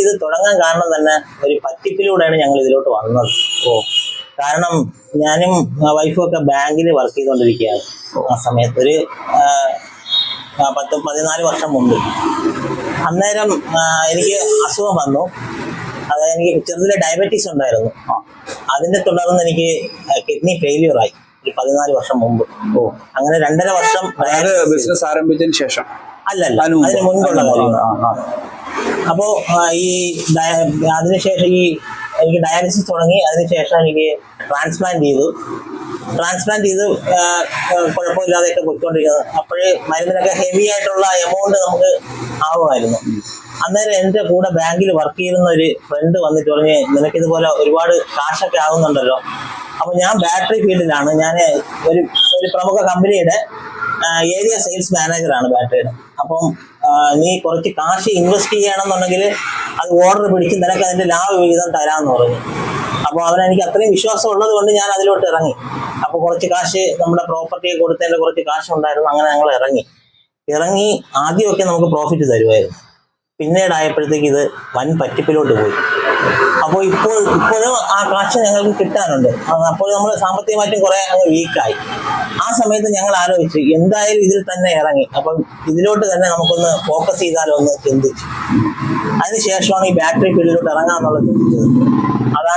ഇത് തുടങ്ങാൻ കാരണം തന്നെ ഒരു പറ്റിപ്പിലൂടെയാണ് ഞങ്ങൾ ഇതിലോട്ട് വന്നത്. കാരണം ഞാനും വൈഫും ഒക്കെ ബാങ്കിൽ വർക്ക് ചെയ്തുകൊണ്ടിരിക്കുകയാണ്. ആ സമയത്ത് ഒരു 14 വർഷം മുമ്പ്. അന്നേരം എനിക്ക് അസുഖം വന്നു. അതായത് എനിക്ക് ചെറുതിലെ ഡയബറ്റീസ് ഉണ്ടായിരുന്നു. അതിനെ തുടർന്ന് എനിക്ക് കിഡ്നി ഫെയിലിയർ ആയി 14 വർഷം മുമ്പ്. അങ്ങനെ 2.5 വർഷം ബിസിനസ് ആരംഭിച്ചതിന് ശേഷം അല്ലല്ല, അതിന് മുൻപുള്ള കാര്യങ്ങൾ. അപ്പോ ഈ അതിനുശേഷം എനിക്ക് ഡയാലിസിസ് തുടങ്ങി. അതിനുശേഷം എനിക്ക് ട്രാൻസ്പ്ലാന്റ് ചെയ്തു. കുഴപ്പമില്ലാതെയൊക്കെ പോയിക്കൊണ്ടിരിക്കുന്നത്. അപ്പോഴേ മരുന്നിനൊക്കെ ഹെവി ആയിട്ടുള്ള എമൗണ്ട് നമുക്ക് ആവുമായിരുന്നു. അന്നേരം എൻ്റെ കൂടെ ബാങ്കിൽ വർക്ക് ചെയ്യുന്ന ഒരു ഫ്രണ്ട് വന്നിട്ട് പറഞ്ഞ്, നിനക്കിതുപോലെ ഒരുപാട് കാശൊക്കെ ആവുന്നുണ്ടല്ലോ. അപ്പൊ ഞാൻ ബാറ്ററി ഫീൽഡിലാണ്. ഞാൻ ഒരു പ്രമുഖ കമ്പനിയുടെ ഏരിയ സെയിൽസ് മാനേജറാണ് ബാറ്ററിയുടെ. അപ്പം നീ കുറച്ച് കാശ് ഇൻവെസ്റ്റ് ചെയ്യണമെന്നുണ്ടെങ്കിൽ അത് ഓർഡർ പിടിച്ച് നിനക്ക് അതിന്റെ ലാഭവിഹിതം തരാമെന്ന് പറഞ്ഞു. അപ്പോൾ അവനെനിക്ക് അത്രയും വിശ്വാസം ഉള്ളത് കൊണ്ട് ഞാൻ അതിലോട്ട് ഇറങ്ങി. അപ്പോൾ കുറച്ച് കാശ് നമ്മുടെ പ്രോപ്പർട്ടി കൊടുത്തതിന്റെ കുറച്ച് കാശ് ഉണ്ടായിരുന്നു. അങ്ങനെ ഞങ്ങൾ ഇറങ്ങി ആദ്യമൊക്കെ നമുക്ക് പ്രോഫിറ്റ് തരുമായിരുന്നു. പിന്നീടായപ്പോഴത്തേക്ക് ഇത് വൻ പറ്റിപ്പിലോട്ട് പോയി. അപ്പോൾ ഇപ്പോഴും ആ കാശ് ഞങ്ങൾക്ക് കിട്ടാനുണ്ട്. അപ്പോൾ നമ്മൾ സാമ്പത്തികമായിട്ടും കുറെ അങ്ങ് വീക്കായി. ആ സമയത്ത് ഞങ്ങൾ ആലോചിച്ചു, എന്തായാലും ഇതിൽ തന്നെ ഇറങ്ങി, അപ്പം ഇതിലോട്ട് തന്നെ നമുക്കൊന്ന് ഫോക്കസ് ചെയ്താലോ എന്ന് ചിന്തിച്ചു. അതിനുശേഷമാണ് ഈ ബാറ്ററി ഫീൽഡിലോട്ട് ഇറങ്ങാന്നുള്ളത് ചിന്തിച്ചത്. അതാണ്